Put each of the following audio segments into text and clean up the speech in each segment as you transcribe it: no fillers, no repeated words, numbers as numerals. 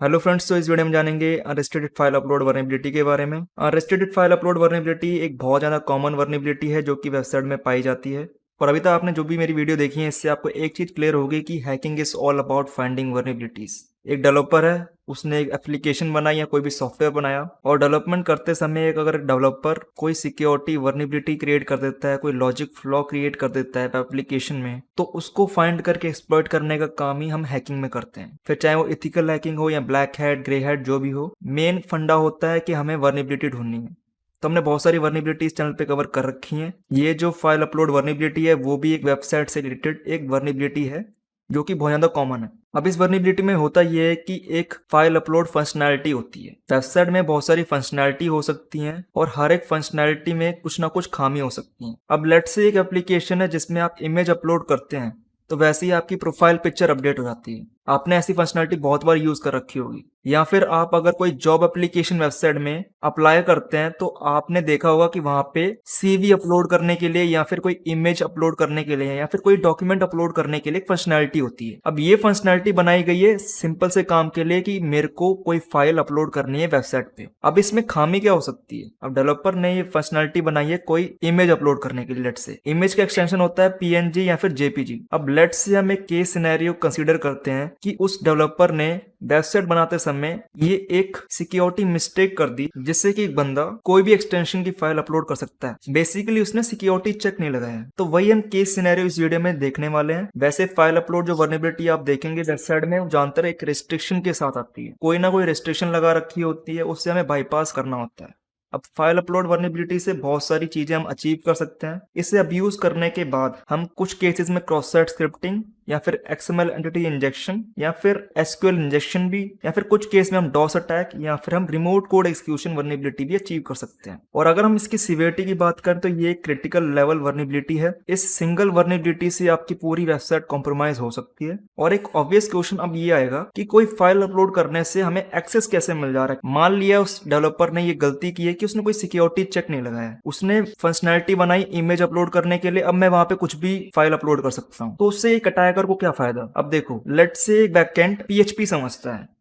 Hello friends, तो इस video में जानेंगे अनरेस्ट्रिक्टेड फाइल अपलोड वर्नेबिलिटी के बारे में। अनरेस्ट्रिक्टेड फाइल अपलोड वर्नेबिलिटी एक बहुत ज़्यादा कॉमन वर्नेबिलिटी है जो कि वेबसाइट में पाई जाती है। और अभी तक आपने जो भी मेरी वीडियो देखी है, इससे आपको एक चीज़ क्लियर होगी कि hacking is all about finding vulnerabilities. एक डेवलपर है, उसने एक एप्लीकेशन बनाई या कोई भी सॉफ्टवेयर बनाया, और डेवलपमेंट करते समय एक अगर डेवलपर कोई सिक्योरिटी वर्नेबिलिटी क्रिएट कर देता है, कोई लॉजिक फ्लॉ क्रिएट कर देता है एप्लीकेशन में, तो उसको फाइंड करके एक्सप्लॉइट करने का काम ही हम हैकिंग में करते हैं। फिर चाहे वो इथिकल हैकिंग हो या ब्लैक हैट, ग्रे हैट, जो भी हो, मेन फंडा होता है कि हमें वर्नेबिलिटी ढूंढनी है। तो हमने बहुत सारी वर्नेबिलिटी इस चैनल पे कवर कर रखी हैं। ये जो फाइल अपलोड वर्नेबिलिटी है वो भी एक वेबसाइट से रिलेटेड एक वर्नेबिलिटी है जो कि बहुत ज़्यादा कॉमन है। अब इस वर्नेबिलिटी में होता यह है कि एक फाइल अपलोड फंक्शनैलिटी होती है। वेबसाइट में बहुत सारी फंक्शनैलिटी हो सकती हैं और हर एक फंक्शनैलिटी में कुछ ना कुछ खामी हो सकती हैं। अब लेट्स से एक एप्लीकेशन है जिसमें आप इमेज अपलोड करते हैं, तो वैसे ही आपकी प्रोफाइल पिक्चर अपडेट हो जाती है। आपने ऐसी फंक्शनैलिटी बहुत बार यूज कर रखी होगी। या फिर आप अगर कोई जॉब एप्लीकेशन वेबसाइट में अप्लाई करते हैं तो आपने देखा होगा कि वहां पे सीवी अपलोड करने के लिए या फिर कोई इमेज अपलोड करने के लिए या फिर कोई डॉक्यूमेंट अपलोड करने के लिए एक फंक्शनैलिटी होती है। अब ये फंक्शनैलिटी बनाई गई है सिंपल से काम के लिए कि मेरे को कोई फाइल अपलोड करनी है वेबसाइट पे। अब इसमें खामी क्या हो सकती है? अब डेवलपर ने ये फंक्शनैलिटी बनाई है कोई इमेज अपलोड करने के लिए। लेट्स से इमेज का एक्सटेंशन होता है पीएनजी या फिर जेपीजी। अब लेट्स से हम एक केस सिनेरियो कंसीडर करते हैं कि उस डेवलपर ने वेबसाइट बनाते समय ये एक सिक्योरिटी मिस्टेक कर दी जिससे कि एक बंदा कोई भी एक्सटेंशन की फाइल अपलोड कर सकता है। बेसिकली उसने सिक्योरिटी चेक नहीं लगाया। तो वही हम केस सिनेरियो इस वीडियो में देखने वाले हैं। वैसे फाइल अपलोड जो वर्नेबिलिटी आप देखेंगे वेबसाइट में, वो ज्यादातर एक रिस्ट्रिक्शन के साथ आती है। कोई ना कोई रिस्ट्रिक्शन लगा रखी होती है, उससे हमें बाईपास करना होता है। अब फाइल अपलोड वर्नेबिलिटी से बहुत सारी चीजें हम अचीव कर सकते हैं। इसे अब्यूज करने के बाद हम कुछ केसेस में क्रॉस साइट स्क्रिप्टिंग या फिर एक्सएमएल एंटिटी इंजेक्शन या फिर एसक्यूएल इंजेक्शन भी, या फिर कुछ केस में हम डॉस अटैक या फिर हम रिमोट कोड एक्सक्यूशन वर्नेबिलिटी भी अचीव कर सकते हैं। और अगर हम इसकी सिवियरिटी की बात करें तो ये क्रिटिकल लेवल वर्नेबिलिटी है। इस सिंगल वर्नेबिलिटी से आपकी पूरी वेबसाइट कॉम्प्रोमाइज हो सकती है। और एक ऑब्वियस क्वेश्चन अब ये आएगा कि कोई फाइल अपलोड करने से हमें एक्सेस कैसे मिल जा रहा है। मान लिया उस डेवलपर ने ये गलती की है कि उसने कोई सिक्योरिटी चेक नहीं लगाया, उसने फंक्शनैलिटी बनाई इमेज अपलोड करने के लिए। अब मैं वहां पे कुछ भी फाइल अपलोड कर सकता हूँ, तो उससे एक अटैकर को क्या फायदा? अब देखो, लेट्स से बैकएंड पीएचपी समझता है।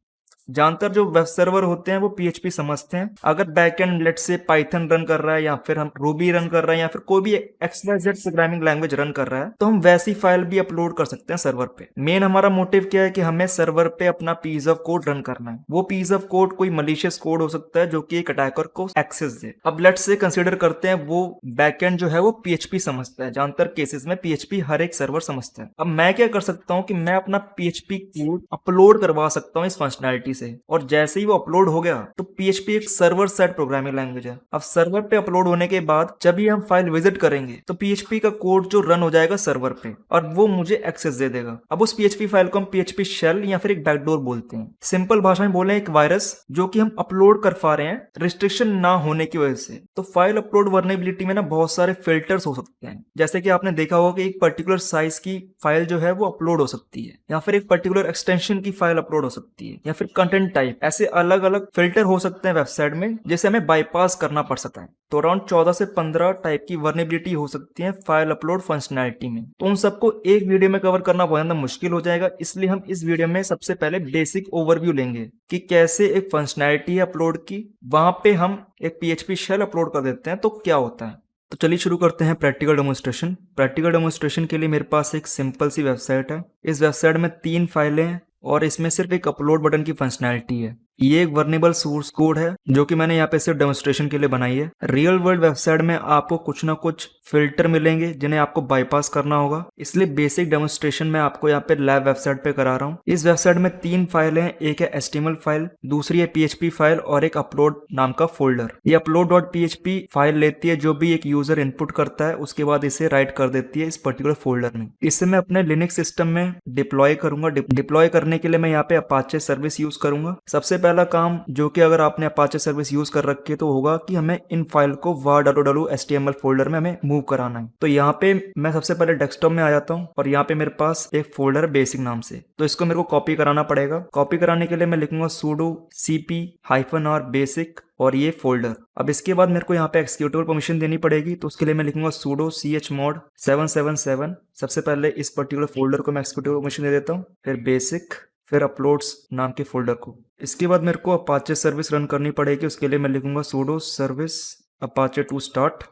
ज्यादातर जो वेब सर्वर होते हैं वो पीएचपी समझते हैं। अगर बैकएंड लेट से पाइथन रन कर रहा है या फिर हम रूबी रन कर रहे हैं या फिर कोई भी XYZ प्रोग्रामिंग लैंग्वेज रन कर रहा है, तो हम वैसी फाइल भी अपलोड कर सकते हैं सर्वर पे। मेन हमारा मोटिव क्या है कि हमें सर्वर पे अपना पीस ऑफ कोड रन करना है। वो पीस ऑफ कोड कोई मलिशियस कोड हो सकता है जो कि एक अटैकर को एक्सेस दे। अब लेट से कंसिडर करते हैं वो बैकएंड जो है वो पीएचपी समझता है। ज्यादातर केसेस में पीएचपी हर एक सर्वर समझता है। अब मैं क्या कर सकता हूँ कि मैं अपना पीएचपी कोड अपलोड करवा सकता हूँ इस फंक्शनैलिटी से, और जैसे ही वो अपलोड हो गया तो पीएचपी एक सर्वर साइड प्रोग्रामिंग लैंग्वेज है। अब सर्वर पे अपलोड होने के बाद जब भी हम फाइल विजिट करेंगे तो पीएचपी का कोड जो रन हो जाएगा सर्वर पे और वो मुझे एक्सेस दे देगा। अब उस पीएचपी फाइल को हम पीएचपी शेल या फिर एक बैकडोर बोलते हैं। सिंपल भाषा में बोले एक वायरस जो कि हम अपलोड कर पा रहे हैं रिस्ट्रिक्शन ना होने की वजह से। तो फाइल अपलोड वर्नेबिलिटी में ना बहुत सारे फिल्टर्स हो सकते हैं। जैसे कि आपने देखा होगा कि एक पर्टिकुलर साइज की फाइल जो है वो अपलोड हो सकती है, या फिर एक पर्टिकुलर एक्सटेंशन की फाइल अपलोड हो सकती है, या फिर कंटेंट टाइप। ऐसे अलग अलग फिल्टर हो सकते हैं वेबसाइट में जिसे हमें बाईपास करना पड़ सकता है। तो अराउंड 14 से 15 टाइप की वर्नेबिलिटी हो सकती है फाइल अपलोड फंक्शनैलिटी में। तो उन सबको एक वीडियो में कवर करना बहुत ज्यादा मुश्किल हो जाएगा, इसलिए हम इस वीडियो में सबसे पहले बेसिक ओवरव्यू लेंगे कि कैसे एक फंक्शनैलिटी है अपलोड की, वहां पे हम एक पीएचपी शेल अपलोड कर देते हैं तो क्या होता है। तो चलिए शुरू करते हैं प्रैक्टिकल डेमोन्स्ट्रेशन। प्रैक्टिकल डेमोन्स्ट्रेशन के लिए मेरे पास एक सिंपल सी वेबसाइट है। इस वेबसाइट में 3 फाइलें हैं और इसमें सिर्फ एक अपलोड बटन की फंक्शनैलिटी है। ये एक वर्नेबल सोर्स कोड है जो कि मैंने यहाँ पे सिर्फ डेमोन्स्ट्रेशन के लिए बनाई है। रियल वर्ल्ड वेबसाइट में आपको कुछ ना कुछ फिल्टर मिलेंगे जिन्हें आपको बाईपास करना होगा, इसलिए बेसिक डेमोन्स्ट्रेशन मैं आपको यहाँ पे लैब वेबसाइट पे करा रहा हूँ। इस वेबसाइट में 3 फाइलें हैं, एक है HTML फाइल, दूसरी है PHP फाइल और एक अपलोड नाम का फोल्डर। ये upload.php फाइल लेती है जो भी एक यूजर इनपुट करता है, उसके बाद इसे राइट कर देती है इस पर्टिकुलर फोल्डर में। इसे मैं अपने लिनक्स सिस्टम में डिप्लॉय करूंगा। डिप्लॉय करने के लिए मैं यहाँ पे अपाचे सर्विस यूज करूंगा। सबसे पहला काम जो कि अगर आपने अपाचे सर्विस यूज कर रखी है तो होगा कि हमें इन फाइल को var.html फोल्डर में हमें मूव कराना है। तो यहाँ पे मैं सबसे पहले डेस्कटॉप में आ जाता हूँ और यहाँ पे मेरे पास एक फोल्डर है बेसिक नाम से, तो इसको मेरे को कॉपी कराना पड़ेगा। कॉपी कराने के लिए मैं लिखूंगा sudo cp-r basic और ये फोल्डर। अब इसके बाद मेरे को यहाँ पे एक्सिक्यूटेबल परमिशन देनी पड़ेगी, तो उसके लिए मैं लिखूंगा sudo chmod 777। सबसे पहले इस पर्टिकुलर फोल्डर को मैं एक्सिक्यूटेबल परमिशन दे देता हूँ, फिर बेसिक फिर अपलोड्स नाम के फोल्डर को। इसके बाद मेरे को अपाचे सर्विस रन करनी पड़ेगी। उसके लिए मैं लिखूंगा sudo service apache to start।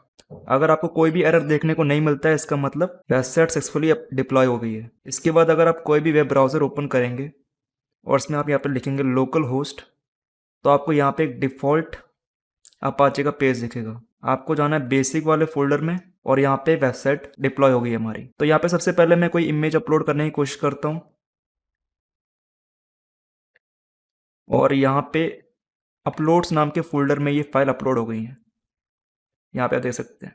अगर आपको कोई भी एरर देखने को नहीं मिलता है, इसका मतलब वेबसाइट सक्सेसफुली डिप्लॉय हो गई है। इसके बाद अगर आप कोई भी वेब ब्राउज़र ओपन करेंगे और इसमें आप यहाँ पे लिखेंगे लोकल होस्ट, तो आपको यहाँ पे एक डिफ़ॉल्ट अपाचे का पेज दिखेगा। आपको जाना है बेसिक वाले फोल्डर में और यहाँ पे वेबसाइट डिप्लॉय हो गई है हमारी। तो यहाँ पे सबसे पहले मैं कोई इमेज अपलोड करने की कोशिश करता हूँ और यहाँ पे अपलोड्स नाम के फोल्डर में ये फाइल अपलोड हो गई है। यहाँ पे आप देख सकते हैं।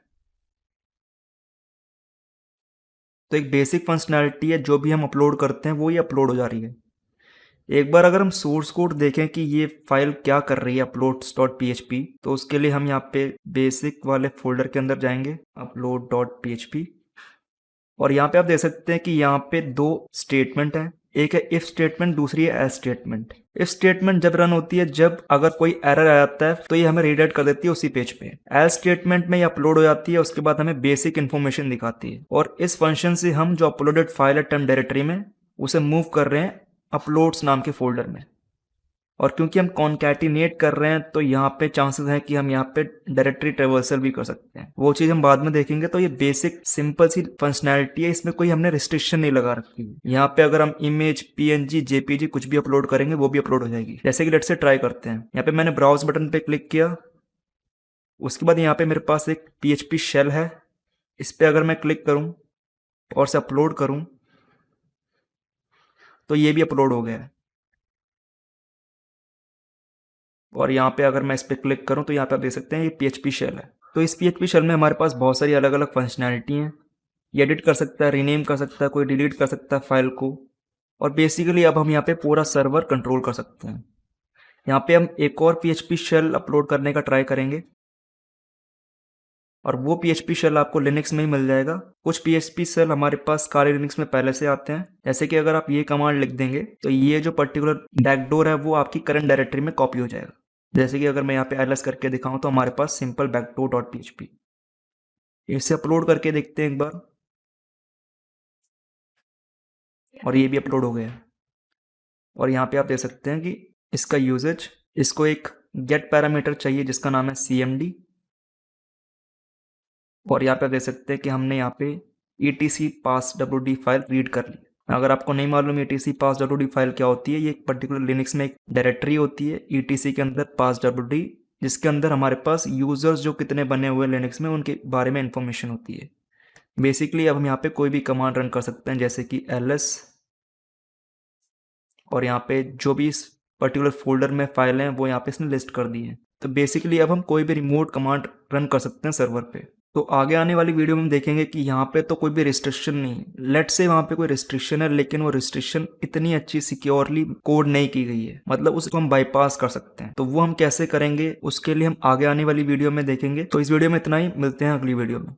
तो एक बेसिक फंक्शनैलिटी है, जो भी हम अपलोड करते हैं वो ये अपलोड हो जा रही है। एक बार अगर हम सोर्स कोड देखें कि ये फाइल क्या कर रही है uploads.php, तो उसके लिए हम यहाँ पे बेसिक वाले फोल्डर के अंदर जाएंगे upload.php और यहाँ पे आप देख सकते हैं कि यहाँ पे दो स्टेटमेंट हैं। एक है इफ स्टेटमेंट, दूसरी है एल्स स्टेटमेंट। इफ स्टेटमेंट जब रन होती है, जब अगर कोई एरर आ जाता है तो ये हमें रीडायरेक्ट कर देती है उसी पेज पे। एल्स स्टेटमेंट में ये अपलोड हो जाती है, उसके बाद हमें बेसिक इन्फॉर्मेशन दिखाती है और इस फंक्शन से हम जो अपलोडेड फाइल है टेम्प डायरेक्टरी में, उसे मूव कर रहे हैं अपलोड्स नाम के फोल्डर में। और क्योंकि हम कॉन्कैटिनेट कर रहे हैं तो यहाँ पे चांसेस हैं कि हम यहाँ पे डायरेक्टरी ट्रेवर्सल भी कर सकते हैं। वो चीज़ हम बाद में देखेंगे। तो ये बेसिक सिंपल सी फंक्शनैलिटी है, इसमें कोई हमने रिस्ट्रिक्शन नहीं लगा रखी है। यहाँ पे अगर हम इमेज, पीएनजी, जेपीजी कुछ भी अपलोड करेंगे वो भी अपलोड हो जाएगी। जैसे कि लेट्स से ट्राई करते हैं। यहाँ पे मैंने ब्राउज बटन पे क्लिक किया, उसके बाद यहाँ पे मेरे पास एक PHP शेल है। इस पर अगर मैं क्लिक करूँ और से अपलोड करूँ तो ये भी अपलोड हो गया है। और यहाँ पे अगर मैं इस पर क्लिक करूँ तो यहाँ पे आप देख सकते हैं ये PHP शेल है। तो इस PHP शेल में हमारे पास बहुत सारी अलग अलग फंक्शनैलिटी हैं। ये एडिट कर सकता है, रीनेम कर सकता है, कोई डिलीट कर सकता है फाइल को, और बेसिकली अब हम यहाँ पे पूरा सर्वर कंट्रोल कर सकते हैं। यहाँ पे हम एक और PHP शेल अपलोड करने का ट्राई करेंगे और वो PHP शेल आपको लिनक्स में ही मिल जाएगा। कुछ PHP शेल हमारे पास काली लिनक्स में पहले से आते हैं। जैसे कि अगर आप ये कमांड लिख देंगे तो ये जो पर्टिकुलर बैकडोर है वो आपकी करंट डायरेक्टरी में कॉपी हो जाएगा। जैसे कि अगर मैं यहाँ पे ls करके दिखाऊं तो हमारे पास सिंपल backdoor.php। इसे अपलोड करके देखते हैं एक बार और ये भी अपलोड हो गया। और यहाँ पे आप देख सकते हैं कि इसका यूजेज, इसको एक गेट पैरामीटर चाहिए जिसका नाम है cmd। और यहाँ पे आप देख सकते हैं कि हमने यहाँ पे etc passwd फाइल रीड कर ली। अगर आपको नहीं मालूम etc passwd फाइल क्या होती है, ये एक पर्टिकुलर लिनक्स में एक डायरेक्टरी होती है etc के अंदर passwd, जिसके अंदर हमारे पास यूजर्स जो कितने बने हुए लिनक्स में उनके बारे में इंफॉर्मेशन होती है। बेसिकली अब हम यहाँ पे कोई भी कमांड रन कर सकते हैं, जैसे कि ls, और यहाँ पे जो भी इस पर्टिकुलर फोल्डर में फाइल हैं वो यहाँ पे इसने लिस्ट कर दी है। तो बेसिकली अब हम कोई भी रिमोट कमांड रन कर सकते हैं सर्वर पे। तो आगे आने वाली वीडियो में हम देखेंगे कि यहाँ पे तो कोई भी रिस्ट्रिक्शन नहीं है। लेट्स से वहाँ पे कोई रिस्ट्रिक्शन है, लेकिन वो रिस्ट्रिक्शन इतनी अच्छी सिक्योरली कोड नहीं की गई है, मतलब उसको हम बाईपास कर सकते हैं। तो वो हम कैसे करेंगे उसके लिए हम आगे आने वाली वीडियो में देखेंगे। तो इस वीडियो में इतना ही, मिलते हैं अगली वीडियो में।